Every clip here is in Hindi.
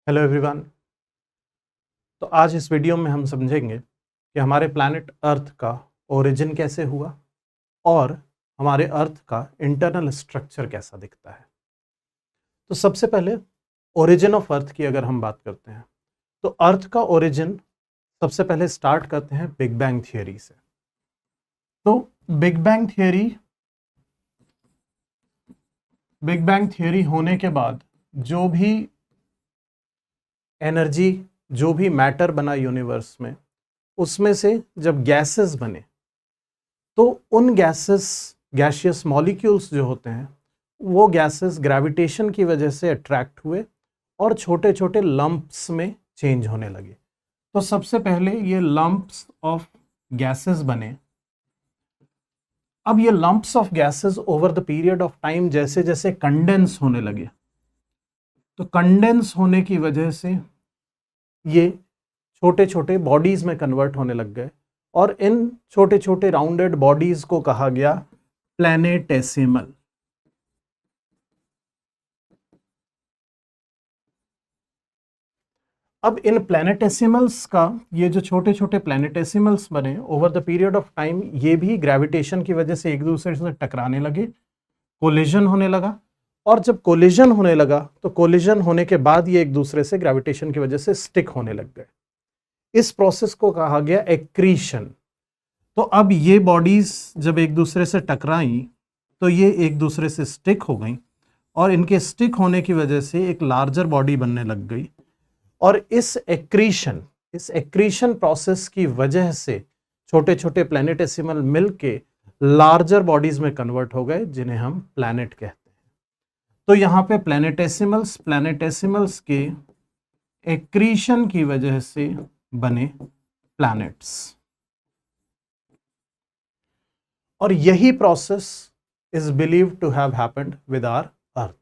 Hello everyone. तो आज इस वीडियो में हम समझेंगे कि हमारे प्लैनेट अर्थ का ओरिजिन कैसे हुआ और हमारे अर्थ का इंटरनल स्ट्रक्चर कैसा दिखता है। तो सबसे पहले ओरिजिन ऑफ अर्थ की अगर हम बात करते हैं तो अर्थ का ओरिजिन सबसे पहले स्टार्ट करते हैं बिग बैंग थियरी से। तो बिग बैंग थियरी होने के बाद जो भी एनर्जी, जो भी मैटर बना यूनिवर्स में, उसमें से जब गैसेस बने तो उन गैशियस मॉलिक्यूल्स जो होते हैं वो गैसेस ग्रेविटेशन की वजह से अट्रैक्ट हुए और छोटे छोटे लंप्स में चेंज होने लगे। तो सबसे पहले ये लंप्स ऑफ गैसेस बने। अब ये lumps of gases over the period of time जैसे जैसे कंडेंस होने लगे, तो कंडेंस होने की वजह से ये छोटे छोटे बॉडीज में कन्वर्ट होने लग गए और इन छोटे छोटे राउंडेड बॉडीज को कहा गया प्लैनेटेसिमल। अब इन प्लैनेटेसिमल्स का, ये जो छोटे छोटे प्लैनेटेसिमल्स बने over the period of time, ये भी ग्रेविटेशन की वजह से एक दूसरे से टकराने लगे, कोलिजन होने लगा। और जब कोलिजन होने लगा तो कोलिजन होने के बाद ये एक दूसरे से ग्रेविटेशन की वजह से स्टिक होने लग गए। इस प्रोसेस को कहा गया एक्रीशन। तो अब ये बॉडीज जब एक दूसरे से टकराई तो ये एक दूसरे से स्टिक हो गई और इनके स्टिक होने की वजह से एक लार्जर बॉडी बनने लग गई। और इस एक्रीशन प्रोसेस की वजह से छोटे छोटे प्लैनेटेसिमल मिलके लार्जर बॉडीज में कन्वर्ट हो गए, जिन्हें हम प्लैनेट कहते हैं। तो यहाँ पे प्लैनेटेसिमल्स के एक्रीशन की वजह से बने प्लैनेट्स। और यही process is believed to have happened with our earth.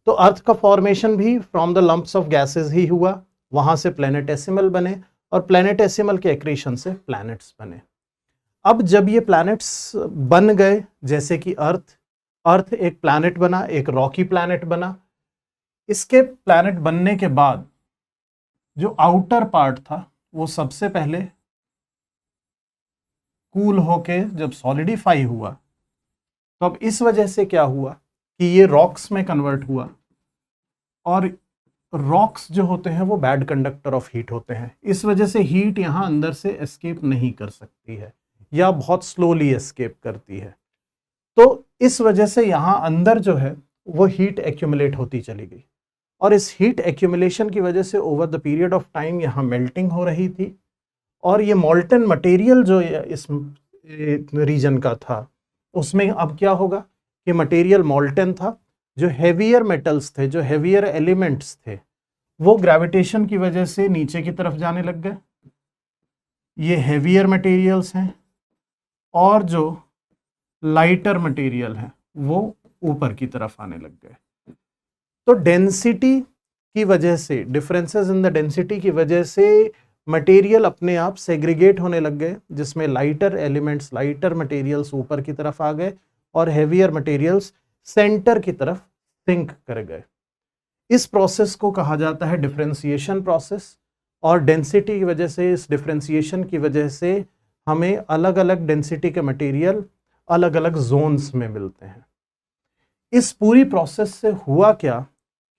तो अर्थ का फॉर्मेशन भी from the lumps of gases ही हुआ, वहां से प्लैनेटेसिमल बने और प्लैनेटेसिमल के एक्रीशन से प्लैनेट्स बने। अब जब ये प्लैनेट्स बन गए, जैसे कि अर्थ एक प्लैनेट बना, एक रॉकी प्लैनेट बना। इसके प्लैनेट बनने के बाद जो आउटर पार्ट था वो सबसे पहले कूल होके जब सॉलिडिफाई हुआ, तो अब इस वजह से क्या हुआ कि ये रॉक्स में कन्वर्ट हुआ। और रॉक्स जो होते हैं वो बैड कंडक्टर ऑफ हीट होते हैं, इस वजह से हीट यहाँ अंदर से एस्केप नहीं कर सकती है या बहुत स्लोली एस्केप करती है। तो इस वजह से यहाँ अंदर जो है वो हीट एक्यूमुलेट होती चली गई और इस हीट एक्यूमुलेशन की वजह से over the period of time यहाँ मेल्टिंग हो रही थी। और ये मॉल्टन मटेरियल जो इस रीजन का था, उसमें अब क्या होगा कि मटेरियल मॉल्टन था। जो हेवियर मेटल्स थे, जो हेवियर एलिमेंट्स थे, वो ग्रेविटेशन की वजह से नीचे की तरफ जाने लग गए। ये हेवियर मटेरियल्स हैं और जो लाइटर मटेरियल है वो ऊपर की तरफ आने लग गए। तो डेंसिटी की वजह से, डिफरेंसेस इन द डेंसिटी की वजह से मटेरियल अपने आप सेग्रीगेट होने लग गए, जिसमें लाइटर एलिमेंट्स, लाइटर मटेरियल्स ऊपर की तरफ आ गए और हेवियर मटेरियल्स सेंटर की तरफ सिंक कर गए। इस प्रोसेस को कहा जाता है डिफरेंशिएशन प्रोसेस। और डेंसिटी की वजह से, इस डिफरेंशिएशन की वजह से हमें अलग अलग डेंसिटी के मटेरियल अलग अलग जोन्स में मिलते हैं। इस पूरी प्रोसेस से हुआ क्या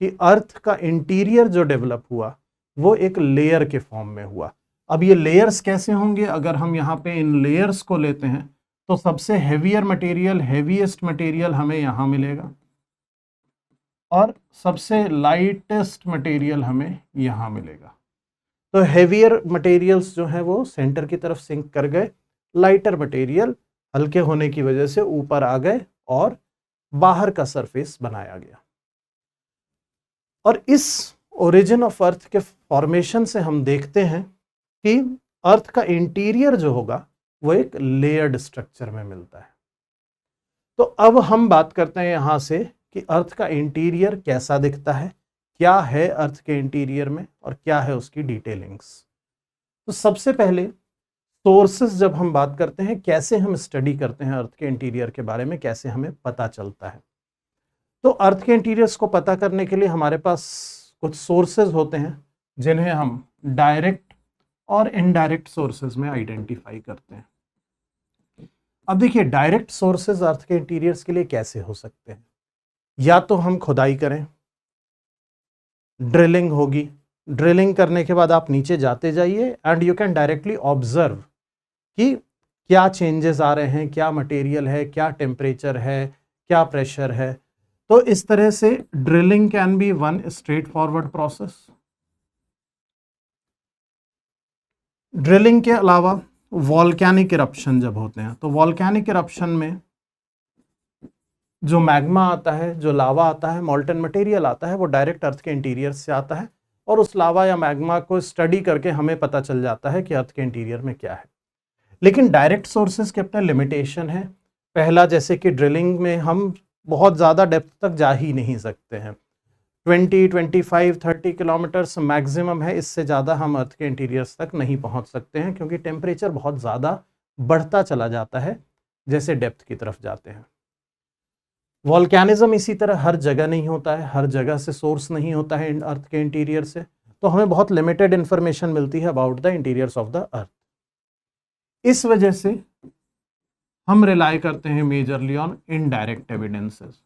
कि अर्थ का इंटीरियर जो डेवलप हुआ वो एक लेयर के फॉर्म में हुआ। अब ये लेयर्स कैसे होंगे, अगर हम यहाँ पे इन लेयर्स को लेते हैं तो सबसे हेवियर मटेरियल, हेवीएस्ट मटेरियल हमें यहाँ मिलेगा और सबसे लाइटेस्ट मटेरियल हमें यहाँ मिलेगा। तो हेवियर मटेरियल्स जो है वो सेंटर की तरफ सिंक कर गए, लाइटर मटेरियल हल्के होने की वजह से ऊपर आ गए और बाहर का सरफेस बनाया गया। और इस ओरिजिन ऑफ अर्थ के फॉर्मेशन से हम देखते हैं कि अर्थ का इंटीरियर जो होगा वो एक लेयर्ड स्ट्रक्चर में मिलता है। तो अब हम बात करते हैं यहां से कि अर्थ का इंटीरियर कैसा दिखता है, क्या है अर्थ के इंटीरियर में और क्या है उसकी डिटेलिंग्स। तो सबसे पहले सोर्सेस, जब हम बात करते हैं कैसे हम स्टडी करते हैं अर्थ के इंटीरियर के बारे में, कैसे हमें पता चलता है, तो अर्थ के इंटीरियर्स को पता करने के लिए हमारे पास कुछ सोर्सेज होते हैं जिन्हें हम डायरेक्ट और इनडायरेक्ट सोर्सेज में आइडेंटिफाई करते हैं। अब देखिए डायरेक्ट सोर्सेज अर्थ के इंटीरियर्स के लिए कैसे हो सकते हैं। या तो हम खुदाई करें, ड्रिलिंग होगी, ड्रिलिंग करने के बाद आप नीचे जाते जाइए and you can directly observe कि क्या चेंजेस आ रहे हैं, क्या मटेरियल है, क्या टेम्परेचर है, क्या प्रेशर है। तो इस तरह से drilling can be one straight forward process. Drilling के अलावा वॉल्केनिक इरप्शन जब होते हैं तो वॉल्केनिक इरप्शन में जो मैग्मा आता है, जो लावा आता है, मॉल्टन मटेरियल आता है, वो डायरेक्ट अर्थ के इंटीरियर से आता है और उस लावा या मैग्मा को स्टडी करके हमें पता चल जाता है कि अर्थ के इंटीरियर में क्या है। लेकिन डायरेक्ट सोर्सेज के अपने लिमिटेशन है। पहला, जैसे कि ड्रिलिंग में हम बहुत ज़्यादा डेप्थ तक जा ही नहीं सकते हैं, 20, 25, 30 किलोमीटर्स मैक्सिमम है, इससे ज़्यादा हम अर्थ के इंटीरियर्स तक नहीं पहुंच सकते हैं क्योंकि टेम्परेचर बहुत ज़्यादा बढ़ता चला जाता है जैसे डेप्थ की तरफ जाते हैं। वॉल्केनिज्म इसी तरह हर जगह नहीं होता है, हर जगह से सोर्स नहीं होता है अर्थ के इंटीरियर से, तो हमें बहुत लिमिटेड इंफॉर्मेशन मिलती है about the interiors of the earth. इस वजह से हम रिलाई करते हैं मेजरली ऑन इनडायरेक्ट एविडेंसेस।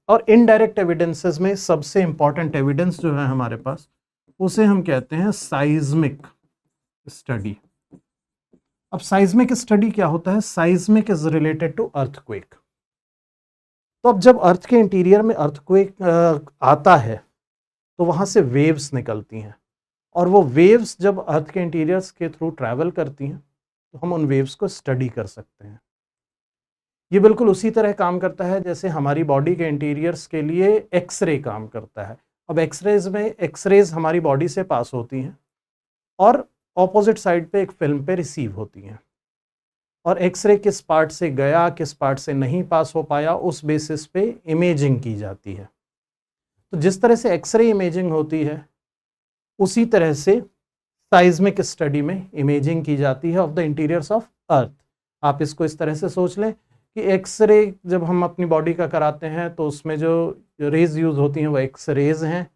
और इनडायरेक्ट एविडेंसेस में सबसे इंपॉर्टेंट एविडेंस जो है हमारे पास, उसे हम कहते हैं साइज्मिक स्टडी। अब साइज्मिक स्टडी क्या होता है? Seismic is related to earthquake. तो अब जब अर्थ के इंटीरियर में अर्थक्वेक आता है तो वहां से वेव्स निकलती हैं और वो वेव्स जब अर्थ के इंटीरियर्स के थ्रू ट्रैवल करती हैं तो हम उन वेव्स को स्टडी कर सकते हैं। ये बिल्कुल उसी तरह काम करता है जैसे हमारी बॉडी के इंटीरियर्स के लिए एक्सरे काम करता है। अब एक्सरेज हमारी बॉडी से पास होती हैं और ऑपोजिट साइड पे एक फिल्म पे रिसीव होती हैं और एक्सरे किस पार्ट से गया, किस पार्ट से नहीं पास हो पाया, उस बेसिस पे इमेजिंग की जाती है। तो जिस तरह से एक्सरे इमेजिंग होती है उसी तरह से साइज्मिक स्टडी में इमेजिंग की जाती है of the interiors of earth. आप इसको इस तरह से सोच लें कि एक्सरे जब हम अपनी बॉडी का कराते हैं तो उसमें जो रेज यूज होती हैं वो एक्सरेज हैं।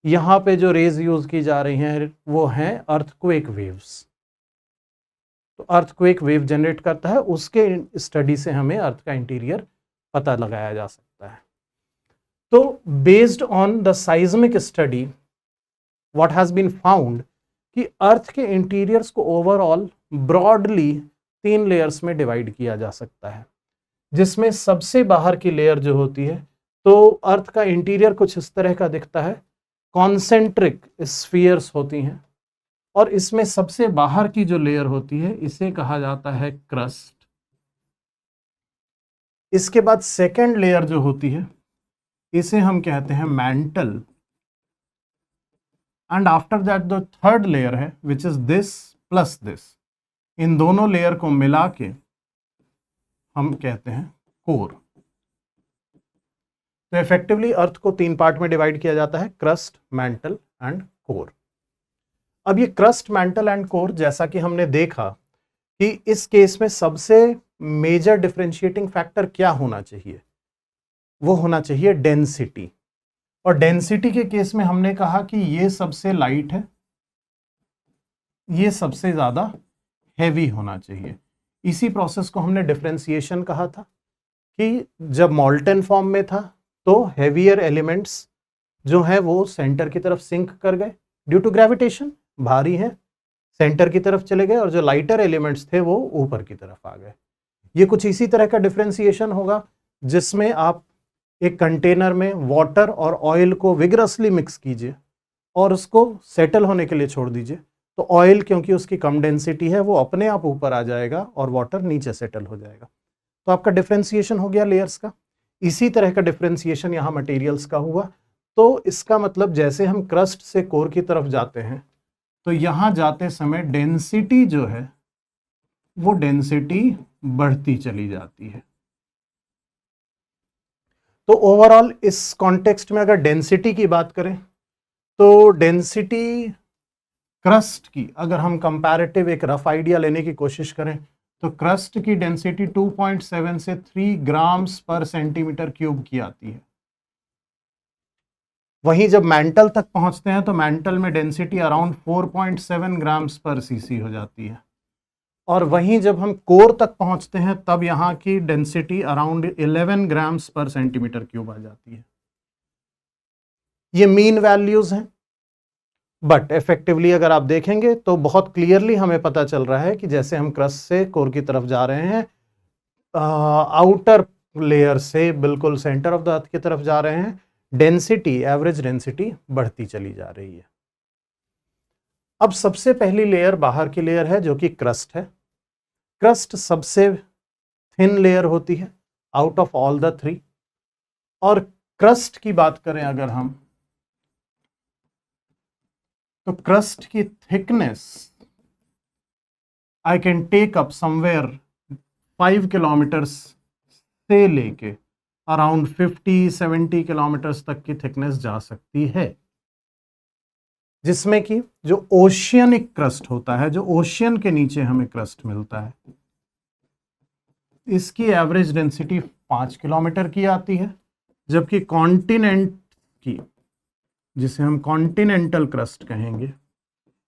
यहाँ पे जो रेज यूज की जा रही हैं वो हैं अर्थक्वेक वेव्स। तो अर्थक्वेक वेव जनरेट करता है, उसके स्टडी से हमें अर्थ का इंटीरियर पता लगाया जा सकता है। तो based on the seismic study what has been found कि अर्थ के इंटीरियर्स को ओवरऑल ब्रॉडली 3 लेयर्स में डिवाइड किया जा सकता है, जिसमें सबसे बाहर की लेयर जो होती है, तो अर्थ का इंटीरियर कुछ इस तरह का दिखता है, कॉन्सेंट्रिक स्फीयर्स होती हैं और इसमें सबसे बाहर की जो लेयर होती है इसे कहा जाता है क्रस्ट। इसके बाद सेकेंड लेयर जो होती है इसे हम कहते हैं mantle and after that the third layer है which is this plus this. इन दोनों लेयर को मिला के हम कहते हैं कोर। तो इफेक्टिवली अर्थ को 3 पार्ट में डिवाइड किया जाता है, क्रस्ट, मैंटल एंड कोर। अब ये क्रस्ट, मैंटल एंड कोर, जैसा कि हमने देखा कि इस केस में सबसे मेजर डिफरेंशिएटिंग फैक्टर क्या होना चाहिए, वो होना चाहिए डेंसिटी। और डेंसिटी के केस में हमने कहा कि ये सबसे लाइट है, ये सबसे ज्यादा हैवी होना चाहिए। इसी प्रोसेस को हमने डिफरेंशिएशन कहा था कि जब मॉल्टन फॉर्म में था तो हैवियर एलिमेंट्स जो है वो सेंटर की तरफ सिंक कर गए ड्यू टू ग्रेविटेशन, भारी है, सेंटर की तरफ चले गए, और जो लाइटर एलिमेंट्स थे वो ऊपर की तरफ आ गए। ये कुछ इसी तरह का डिफरेंशिएशन होगा जिसमें आप एक कंटेनर में वाटर और ऑयल को विगरसली मिक्स कीजिए और उसको सेटल होने के लिए छोड़ दीजिए, तो ऑयल क्योंकि उसकी कम डेंसिटी है वो अपने आप ऊपर आ जाएगा और वाटर नीचे सेटल हो जाएगा। तो आपका डिफरेंशिएशन हो गया लेयर्स का। इसी तरह का डिफरेंशिएशन यहाँ मटेरियल्स का हुआ। तो इसका मतलब जैसे हम क्रस्ट से कोर की तरफ जाते हैं तो यहाँ जाते समय डेंसिटी जो है वो डेंसिटी बढ़ती चली जाती है। तो ओवरऑल इस कॉन्टेक्स्ट में अगर डेंसिटी की बात करें तो डेंसिटी क्रस्ट की अगर हम कंपैरेटिव एक रफ आइडिया लेने की कोशिश करें तो क्रस्ट की डेंसिटी 2.7 से 3 ग्राम्स पर सेंटीमीटर क्यूब की आती है। वहीं जब मैंटल तक पहुंचते हैं तो मैंटल में डेंसिटी अराउंड 4.7 ग्राम्स पर सीसी हो जाती है, और वहीं जब हम कोर तक पहुंचते हैं तब यहाँ की डेंसिटी अराउंड 11 ग्राम्स पर सेंटीमीटर क्यूब आ जाती है। ये मीन वैल्यूज हैं, बट इफेक्टिवली अगर आप देखेंगे तो बहुत क्लियरली हमें पता चल रहा है कि जैसे हम क्रस्ट से कोर की तरफ जा रहे हैं, आउटर लेयर से बिल्कुल सेंटर ऑफ द अर्थ की तरफ जा रहे हैं, डेंसिटी, एवरेज डेंसिटी बढ़ती चली जा रही है। अब सबसे पहली लेयर बाहर की लेयर है जो कि क्रस्ट है। क्रस्ट सबसे थिन लेयर होती है out of all the three, और क्रस्ट की बात करें अगर हम, तो क्रस्ट की thickness I can take up somewhere 5 kilometres से लेके अराउंड 50-70 किलोमीटर्स तक की थिकनेस जा सकती है, जिसमें कि जो ओशियनिक क्रस्ट होता है, जो ओशियन के नीचे हमें क्रस्ट मिलता है, इसकी एवरेज डेंसिटी 5 किलोमीटर की आती है, जबकि कॉन्टिनेंट की, जिसे हम कॉन्टिनेंटल क्रस्ट कहेंगे,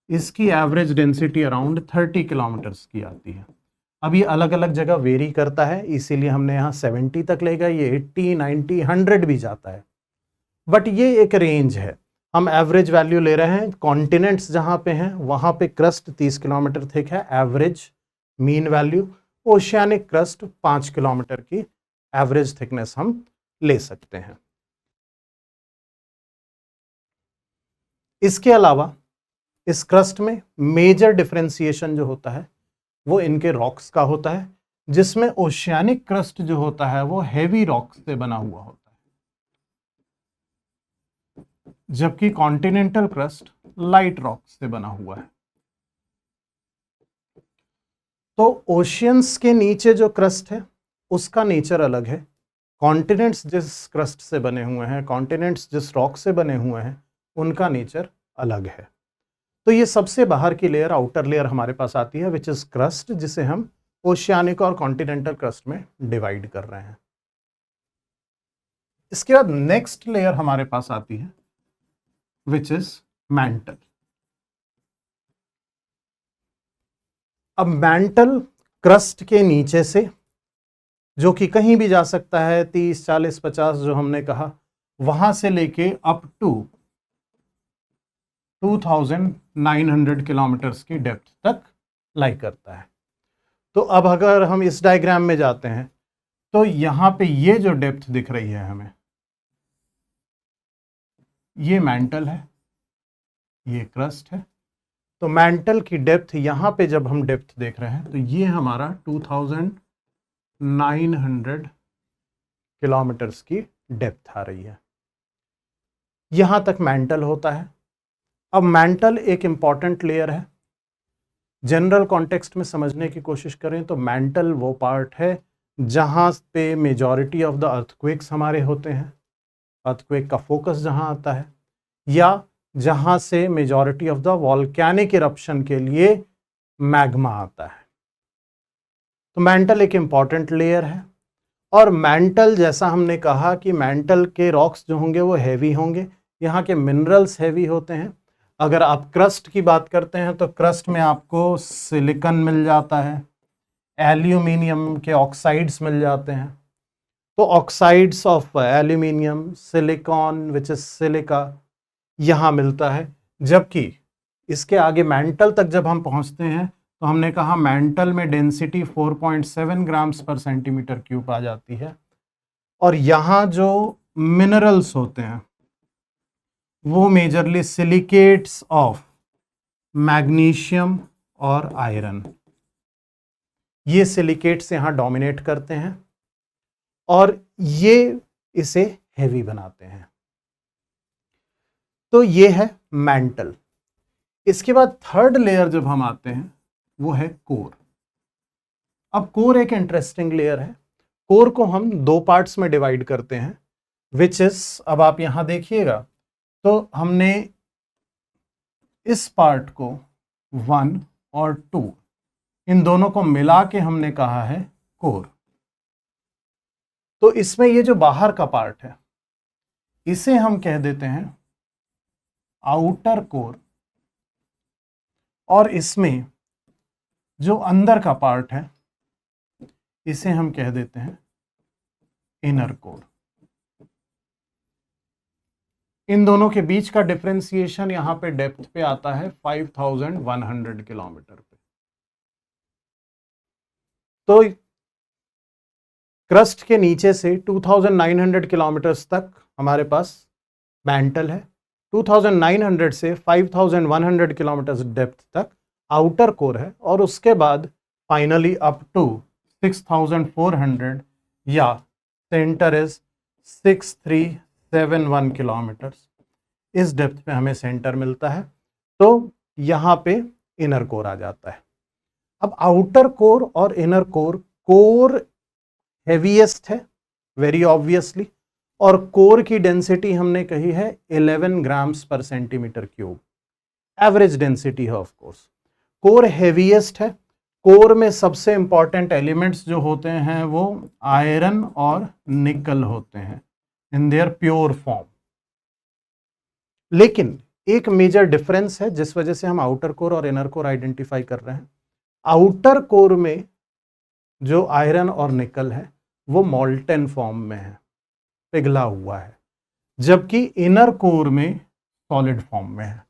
इसकी एवरेज डेंसिटी अराउंड 30 किलोमीटर्स की आती है। अब ये अलग अलग जगह वेरी करता है, इसीलिए हमने यहाँ 70 तक ले गए, ये 80, 90, 100 भी जाता है, बट ये एक रेंज है। हम एवरेज वैल्यू ले रहे हैं, कॉन्टिनेंट्स जहाँ पे हैं वहाँ पे क्रस्ट 30 किलोमीटर थिक है, average mean value. Oceanic crust 5 kilometre की एवरेज थिकनेस हम ले सकते हैं। इसके अलावा इस क्रस्ट में मेजर डिफरेंशिएशन जो होता है वो इनके रॉक्स का होता है, जिसमें ओशियानिक क्रस्ट जो होता है वो हेवी रॉक्स से बना हुआ होता है, जबकि कॉन्टिनेंटल क्रस्ट लाइट रॉक्स से बना हुआ है। तो ओशियंस के नीचे जो क्रस्ट है उसका नेचर अलग है, कॉन्टिनेंट्स जिस क्रस्ट से बने हुए हैं, कॉन्टिनेंट्स जिस रॉक से बने हुए हैं, उनका नेचर अलग है। तो ये सबसे बाहर की लेयर, आउटर लेयर हमारे पास आती है, विच इज क्रस्ट, जिसे हम ओशियानिक और कॉन्टिनेंटल क्रस्ट में डिवाइड कर रहे हैं। इसके बाद नेक्स्ट लेयर हमारे पास आती है विच इज मैंटल। अब मैंटल क्रस्ट के नीचे से, जो कि कहीं भी जा सकता है, 30, 40, 50 जो हमने कहा, वहां से लेके अप टू 2900 किलोमीटर्स की डेप्थ तक लाई करता है। तो अब अगर हम इस डायग्राम में जाते हैं तो यहां पे ये जो डेप्थ दिख रही है हमें, ये मैंटल है, ये क्रस्ट है। तो मैंटल की डेप्थ यहां पे जब हम डेप्थ देख रहे हैं तो ये हमारा 2900 किलोमीटर्स की डेप्थ आ रही है। यहां तक मैंटल होता है। अब मैंटल एक इंपॉर्टेंट लेयर है। जनरल कॉन्टेक्स्ट में समझने की कोशिश करें तो मैंटल वो पार्ट है जहां पे मेजॉरिटी ऑफ द अर्थक्वेक्स हमारे होते हैं, अर्थक्वेक का फोकस जहां आता है, या जहां से majority of the volcanic eruption के लिए मैग्मा आता है। तो मैंटल एक इंपॉर्टेंट लेयर है, और मैंटल, जैसा हमने कहा कि मैंटल के रॉक्स जो होंगे वो हैवी होंगे, यहाँ के मिनरल्स हैवी होते हैं। अगर आप क्रस्ट की बात करते हैं तो क्रस्ट में आपको सिलिकॉन मिल जाता है, एल्यूमिनियम के ऑक्साइड्स मिल जाते हैं। तो oxides of aluminium, silicon which is silica, यहाँ मिलता है। जबकि इसके आगे मैंटल तक जब हम पहुँचते हैं तो हमने कहा मैंटल में डेंसिटी 4.7 ग्राम्स पर सेंटीमीटर क्यूब आ जाती है, और यहाँ जो मिनरल्स होते हैं वो मेजरली सिलिकेट्स ऑफ मैग्नीशियम और आयरन, ये सिलिकेट्स यहाँ डोमिनेट करते हैं और ये इसे हैवी बनाते हैं। तो ये है मैंटल। इसके बाद थर्ड लेयर जब हम आते हैं वो है कोर। अब कोर एक इंटरेस्टिंग लेयर है। कोर को हम दो पार्ट्स में डिवाइड करते हैं, विच इज, अब आप यहां देखिएगा तो हमने इस पार्ट को 1 और 2, इन दोनों को मिला के हमने कहा है कोर। तो इसमें ये जो बाहर का पार्ट है इसे हम कह देते हैं आउटर कोर, और इसमें जो अंदर का पार्ट है इसे हम कह देते हैं इनर कोर। इन दोनों के बीच का डिफरेंशिएशन यहां पे डेप्थ पे आता है 5100 किलोमीटर पे। तो क्रस्ट के नीचे से 2900 किलोमीटर्स तक हमारे पास मैंटल है, 2900 से 5100 किलोमीटर डेप्थ तक आउटर कोर है, और उसके बाद फाइनली अप टू 6400 या सेंटर इज 6371 किलोमीटर्स, इस डेप्थ पे हमें सेंटर मिलता है। तो यहाँ पे इनर कोर आ जाता है। अब आउटर कोर और इनर कोर, कोर हेवीएस्ट है वेरी ऑब्वियसली, और कोर की डेंसिटी हमने कही है 11 ग्राम्स पर सेंटीमीटर क्यूब, एवरेज डेंसिटी है ऑफ कोर्स। कोर हेवीएस्ट है, कोर में सबसे इंपॉर्टेंट एलिमेंट्स जो होते हैं वो आयरन और निकल होते हैं इन देयर प्योर फॉर्म। लेकिन एक मेजर डिफरेंस है जिस वजह से हम आउटर कोर और इनर कोर आइडेंटिफाई कर रहे हैं। आउटर कोर में जो आयरन और निकल है वो मॉल्टेन फॉर्म में है, पिघला हुआ है, जबकि इनर कोर में सॉलिड फॉर्म में है।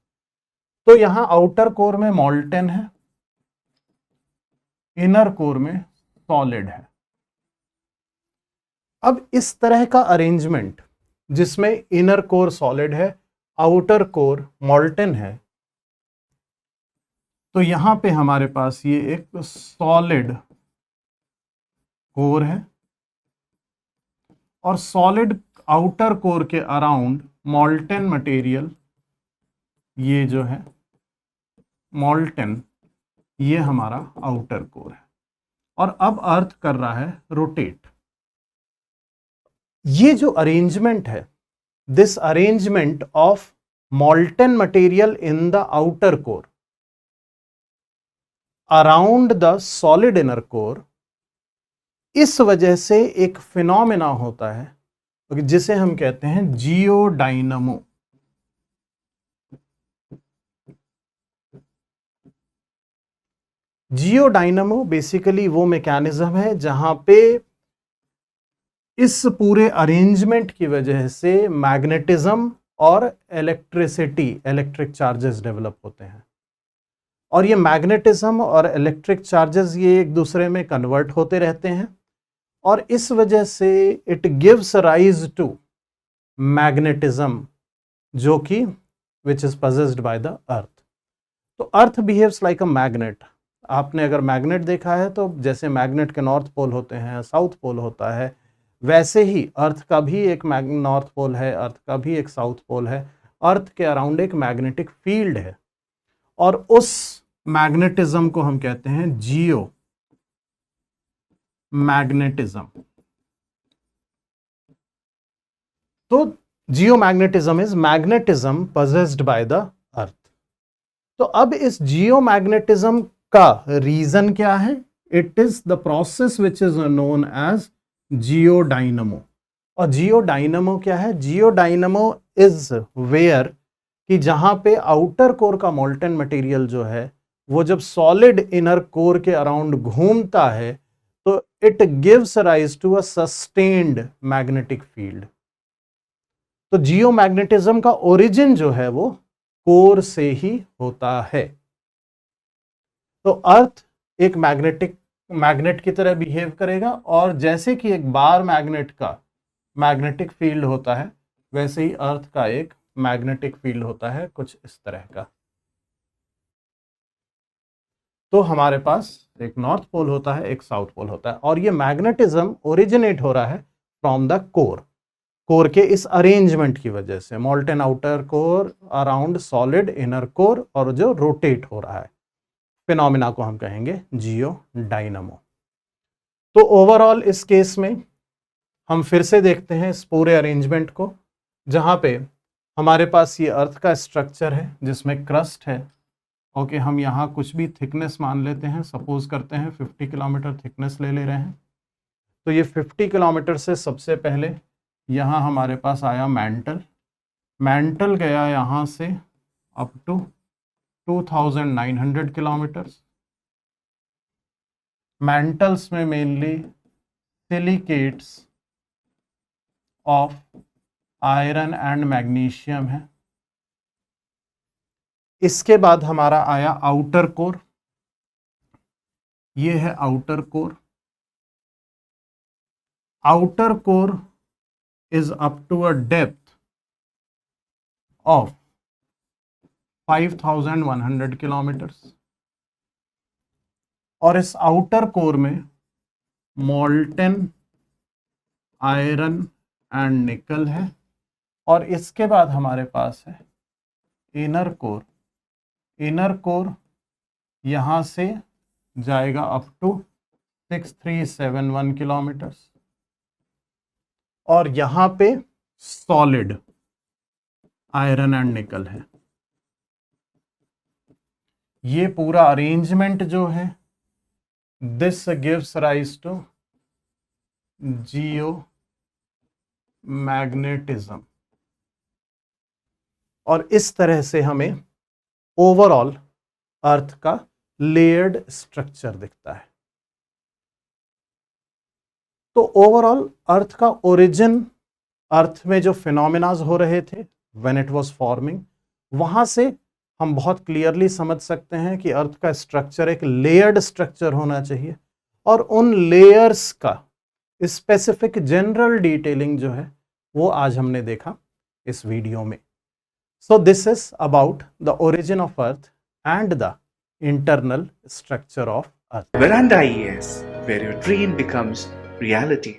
तो यहां आउटर कोर में मॉल्टेन है, इनर कोर में सॉलिड है। अब इस तरह का अरेंजमेंट जिसमें इनर कोर सॉलिड है, आउटर कोर मॉल्टेन है, तो यहां पे हमारे पास ये एक सॉलिड कोर है, और सॉलिड आउटर कोर के अराउंड मॉल्टेन मटेरियल, ये जो है मॉल्टेन, ये हमारा आउटर कोर है। और अब अर्थ कर रहा है रोटेट। ये जो अरेंजमेंट है, this arrangement of molten material in the outer core around the solid inner core, इस वजह से एक फिनोमेना होता है जिसे हम कहते हैं जियोडाइनमो। जियोडाइनमो बेसिकली वो मैकेनिज्म है जहां पे इस पूरे अरेंजमेंट की वजह से मैग्नेटिज्म और इलेक्ट्रिसिटी, इलेक्ट्रिक चार्जेस डेवलप होते हैं, और ये मैग्नेटिज्म और इलेक्ट्रिक चार्जेस ये एक दूसरे में कन्वर्ट होते रहते हैं, और इस वजह से it gives rise to magnetism, जो कि which is possessed by the earth. तो earth behaves like a magnet. आपने अगर मैग्नेट देखा है तो जैसे मैग्नेट के नॉर्थ पोल होते हैं, साउथ पोल होता है, वैसे ही अर्थ का भी एक नॉर्थ पोल है, अर्थ का भी एक साउथ पोल है। अर्थ के अराउंड एक मैग्नेटिक फील्ड है, और उस मैग्नेटिज्म को हम कहते हैं जियो मैग्नेटिज्म। तो geomagnetism is magnetism possessed by the earth. तो अब इस जियो मैग्नेटिज्म का रीजन क्या है? It is the process which is known as geodynamo. और जियोडाइनमो क्या है? जियोडाइनमो इज वेयर कि जहां पे आउटर कोर का मोल्टन मटेरियल जो है वो जब सॉलिड इनर कोर के अराउंड घूमता है तो it gives rise to a sustained magnetic field. तो जियोमैग्नेटिज्म का ओरिजिन जो है वो कोर से ही होता है। तो अर्थ एक मैग्नेट की तरह बिहेव करेगा, और जैसे कि एक बार मैग्नेट का मैग्नेटिक फील्ड होता है वैसे ही अर्थ का एक मैग्नेटिक फील्ड होता है, कुछ इस तरह का। तो हमारे पास एक नॉर्थ पोल होता है, एक साउथ पोल होता है, और ये मैग्नेटिज्म ओरिजिनेट हो रहा है फ्रॉम द कोर। कोर के इस अरेंजमेंट की वजह से, molten outer core around solid inner core, और जो रोटेट हो रहा है, फिनोमिना को हम कहेंगे जियोडाइनमो। तो ओवरऑल इस केस में हम फिर से देखते हैं इस पूरे अरेंजमेंट को, जहां पे हमारे पास ये अर्थ का स्ट्रक्चर है जिसमें क्रस्ट है। ओके, हम यहाँ कुछ भी थिकनेस मान लेते हैं, सपोज करते हैं 50 किलोमीटर थिकनेस ले रहे हैं। तो ये 50 किलोमीटर से सबसे पहले यहाँ हमारे पास आया मैंटल, मैंटल गया यहाँ से अप टू 2900 किलोमीटर्स। मेंटल्स में mainly silicates of iron and magnesium है। इसके बाद हमारा आया आउटर कोर। ये है outer core. Outer core is up to a depth of 5100 kilometres और इस आउटर कोर में मोल्टेन आयरन एंड निकल है। और इसके बाद हमारे पास है इनर कोर। इनर कोर यहाँ से जाएगा अप टू 6371 किलोमीटर्स और यहाँ पे सॉलिड आयरन एंड निकल है। ये पूरा अरेंजमेंट जो है this gives rise to geomagnetism और इस तरह से हमें ओवरऑल अर्थ का लेयर्ड स्ट्रक्चर दिखता है। तो ओवरऑल अर्थ का ओरिजिन, अर्थ में जो फिनोमिनाज हो रहे थे व्हेन इट वाज फॉर्मिंग, वहां से हम बहुत क्लियरली समझ सकते हैं कि अर्थ का स्ट्रक्चर एक लेयर्ड स्ट्रक्चर होना चाहिए और उन लेयर्स का स्पेसिफिक जनरल डिटेलिंग जो है वो आज हमने देखा इस वीडियो में। So this is about the origin of earth and the internal structure of Earth. Veranda ES, where your dream becomes reality.